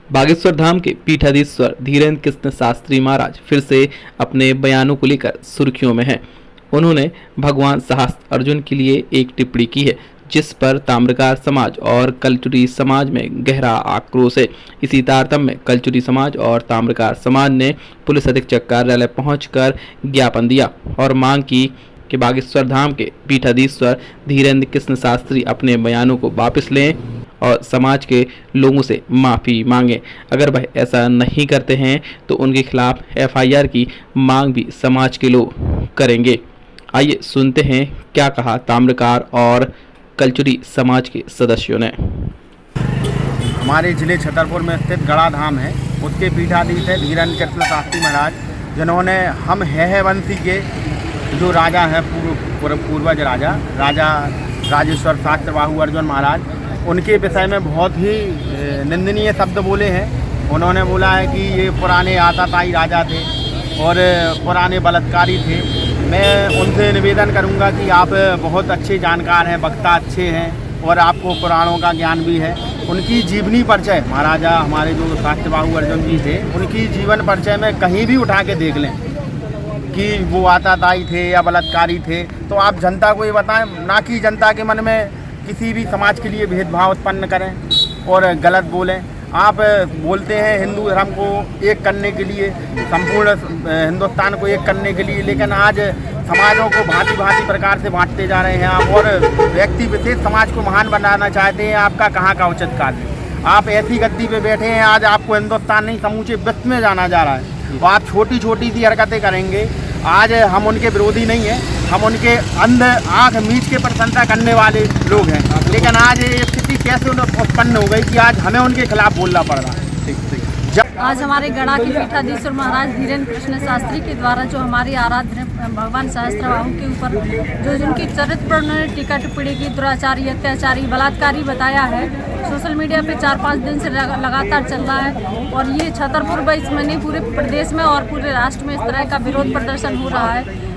बागेश्वर धाम के पीठाधीश्वर धीरेन्द्र कृष्ण शास्त्री महाराज फिर से अपने बयानों को लेकर सुर्खियों में हैं। उन्होंने भगवान सहस्त्र अर्जुन के लिए एक टिप्पणी की है, जिस पर ताम्रकार समाज और कलचुरी समाज में गहरा आक्रोश है। इसी तारतम्य में कलचुरी समाज और ताम्रकार समाज ने पुलिस अधीक्षक कार्यालय पहुंचकर ज्ञापन दिया और मांग की कि बागेश्वर धाम के पीठाधीश्वर धीरेन्द्र कृष्ण शास्त्री अपने बयानों को वापस लें और समाज के लोगों से माफ़ी मांगें। अगर वह ऐसा नहीं करते हैं तो उनके खिलाफ एफआईआर की मांग भी समाज के लोग करेंगे। आइए सुनते हैं क्या कहा ताम्रकार और कलचुरी समाज के सदस्यों ने। हमारे जिले छतरपुर में स्थित गड़ा धाम है, उसके पीठाधीश है धीरेन्द्र कृष्ण शास्त्री महाराज, जिन्होंने हम है वंशी के जो राजा हैं पूर्वज राजा राजेश्वर शास्त्र बाहु अर्जुन महाराज, उनके विषय में बहुत ही निंदनीय शब्द बोले हैं। उन्होंने बोला है कि ये पुराने आताताई राजा थे और पुराने बलात्कारी थे। मैं उनसे निवेदन करूंगा कि आप बहुत अच्छे जानकार हैं, वक्ता अच्छे हैं और आपको पुराणों का ज्ञान भी है। उनकी जीवनी परिचय महाराजा हमारे जो शास्त्र बाहु अर्जुन जी थे, उनकी जीवन परिचय में कहीं भी उठा के देख लें कि वो आताताई थे या बलात्कारी थे, तो आप जनता को ये बताएं, ना कि जनता के मन में किसी भी समाज के लिए भेदभाव उत्पन्न करें और गलत बोलें। आप बोलते हैं हिंदू धर्म को एक करने के लिए, संपूर्ण हिंदुस्तान को एक करने के लिए, लेकिन आज समाजों को भांति भांति प्रकार से बांटते जा रहे हैं आप और व्यक्ति विशेष समाज को महान बनाना चाहते हैं। आपका कहाँ का उचित कार्य? आप ऐसी गद्दी पे बैठे हैं, आज आपको हिंदुस्तान नहीं समूचे विश्व में जाना जा रहा है, तो आप छोटी छोटी सी हरकतें करेंगे। आज हम उनके विरोधी नहीं हैं, हम उनके अंदर आँख मीच के प्रशंसा करने वाले लोग हैं, लेकिन आज ये स्थिति कैसे उत्पन्न हो गई कि आज हमें उनके खिलाफ बोलना पड़ रहा है। आज हमारे गड़ा के पीठाधीश्वर महाराज धीरेन्द्र कृष्ण शास्त्री के द्वारा जो हमारी आराध्य भगवान सहस्त्रबाहु के ऊपर जो जिनकी चरित्र पर उन्होंने टीका टिप्पणी की, दुराचारी, अत्याचारी, बलात्कारी बताया है, सोशल मीडिया पे 4-5 दिन से लगातार चल रहा है और ये छतरपुर व इसमें नहीं पूरे प्रदेश में और पूरे राष्ट्र में इस तरह का विरोध प्रदर्शन हो रहा है।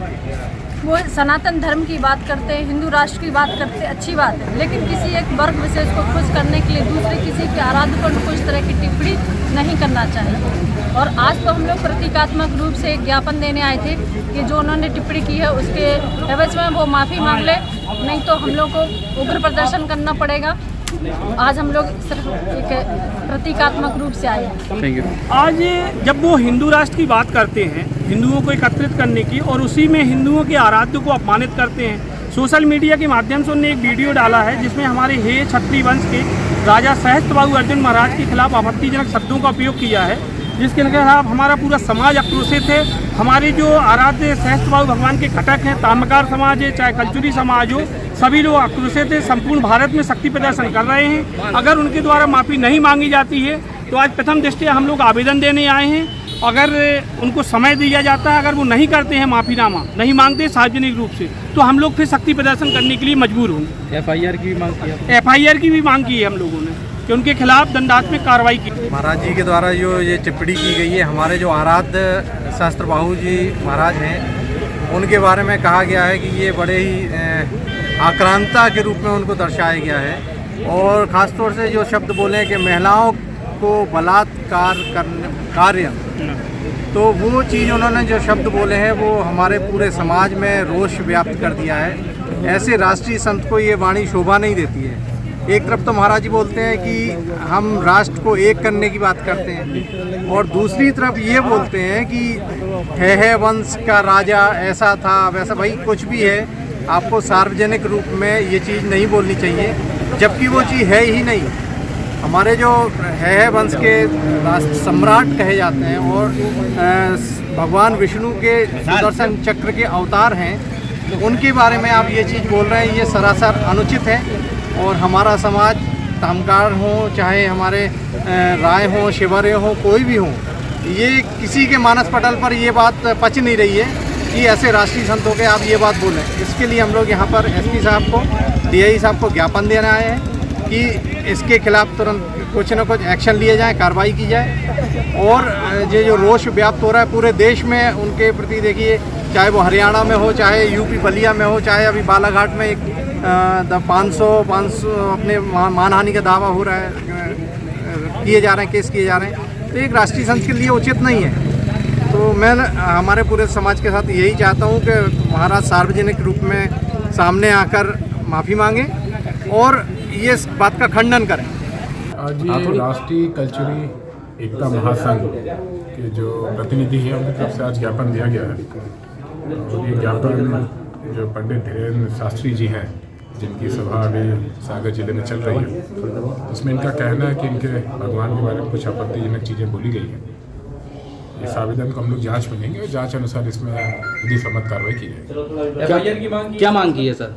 वो सनातन धर्म की बात करते हैं, हिंदू राष्ट्र की बात करते हैं, अच्छी बात है, लेकिन किसी एक वर्ग विशेष को खुश करने के लिए दूसरे किसी के आराध्य पर को इस तरह की टिप्पणी नहीं करना चाहिए। और आज तो हम लोग प्रतीकात्मक रूप से एक ज्ञापन देने आए थे कि जो उन्होंने टिप्पणी की है उसके एवज में वो माफ़ी मांग ले, नहीं तो हम लोग को उग्र प्रदर्शन करना पड़ेगा। आज हम लोग सिर्फ एक प्रतीकात्मक रूप से आए हैं। आज जब वो हिंदू राष्ट्र की बात करते हैं, हिंदुओं को एकत्रित करने की, और उसी में हिंदुओं के आराध्य को अपमानित करते हैं, सोशल मीडिया के माध्यम से उन्होंने एक वीडियो डाला है जिसमें हमारे हे क्षत्रिय वंश के राजा सहस्त्रबाहु अर्जुन महाराज के खिलाफ आपत्तिजनक शब्दों का उपयोग किया है, जिसके खिलाफ हमारा पूरा समाज आक्रोशित है। हमारे जो आराध्य सहस्त्रबाहु भगवान के घटक हैं, ताम्रकार समाज है, चाहे कलचुरी समाज हो, सभी लोग आक्रोशित है, संपूर्ण भारत में शक्ति प्रदर्शन कर रहे हैं। अगर उनके द्वारा माफ़ी नहीं मांगी जाती है तो आज प्रथम दृष्टया हम लोग आवेदन देने आए हैं। अगर उनको समय दिया जाता है, अगर वो नहीं करते हैं, माफ़ीनामा नहीं मांगते सार्वजनिक रूप से, तो हम लोग फिर शक्ति प्रदर्शन करने के लिए मजबूर होंगे। एफआईआर की भी मांग की है। एफआईआर की भी मांग की है हम लोगों ने कि उनके खिलाफ दंडात्मक कार्रवाई की। महाराज जी के द्वारा जो ये टिप्पणी की गई है, हमारे जो आराध्य सहस्त्रबाहु जी महाराज हैं, उनके बारे में कहा गया है कि ये बड़े ही आक्रांता के रूप में उनको दर्शाया गया है और ख़ासतौर से जो शब्द बोले हैं कि महिलाओं को बलात्कार करने कार्य, तो वो चीज़ उन्होंने जो शब्द बोले हैं वो हमारे पूरे समाज में रोष व्याप्त कर दिया है। ऐसे राष्ट्रीय संत को ये वाणी शोभा नहीं देती है। एक तरफ तो महाराज जी बोलते हैं कि हम राष्ट्र को एक करने की बात करते हैं और दूसरी तरफ ये बोलते हैं कि है वंश का राजा ऐसा था वैसा। भाई कुछ भी है, आपको सार्वजनिक रूप में ये चीज़ नहीं बोलनी चाहिए, जबकि वो चीज़ है ही नहीं। हमारे जो है वंश के सम्राट कहे जाते हैं और भगवान विष्णु के सुदर्शन चक्र के अवतार हैं, तो उनके बारे में आप ये चीज़ बोल रहे हैं, ये सरासर अनुचित है। और हमारा समाज ताम्रकार हो, चाहे हमारे राय हो, शिवर्य हो, कोई भी हो, ये किसी के मानस पटल पर ये बात पच नहीं रही है कि ऐसे राष्ट्रीय संतों के आप ये बात बोलें। इसके लिए हम लोग यहाँ पर एसपी साहब को, डीआई साहब को ज्ञापन देने आए हैं कि इसके खिलाफ तुरंत कुछ न कुछ एक्शन लिए जाए, कार्रवाई की जाए। और ये जो रोष व्याप्त हो रहा है पूरे देश में उनके प्रति, देखिए चाहे वो हरियाणा में हो, चाहे यूपी बलिया में हो, चाहे अभी बालाघाट में एक 500 अपने मानहानि का दावा हो रहा है किए जा रहे हैं, केस किए जा रहे हैं, तो एक राष्ट्रीय संत के लिए उचित नहीं है। तो मैं हमारे पूरे समाज के साथ यही चाहता हूँ कि महाराज सार्वजनिक रूप में सामने आकर माफ़ी मांगे और ये इस बात का खंडन करें। आज ये राष्ट्रीय कल्चरी एकता महासंघ के जो प्रतिनिधि हैं उनकी तरफ से आज ज्ञापन दिया गया है और ये ज्ञापन जो पंडित धीरेन्द्र शास्त्री जी हैं जिनकी सभा अभी सागर जिले में चल रही है, उसमें इनका कहना है कि इनके भगवान के बारे में कुछ आपत्तिजनक चीज़ें बोली गई हैं। इस आवेदन को हम लोग जांच में लेंगे और जांच अनुसार इसमें विधि सम्मत कार्रवाई की जाएगी। क्या मांग की है सर?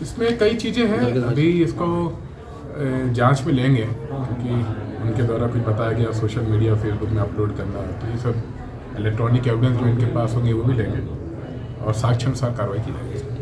इसमें कई चीज़ें हैं, अभी इसको जांच में लेंगे क्योंकि उनके द्वारा कुछ बताया गया सोशल मीडिया फेसबुक में अपलोड करना, तो ये सब इलेक्ट्रॉनिक एविडेंस जो इनके पास होंगे वो भी लेंगे और साक्ष्य अनुसार कार्रवाई की जाएगी।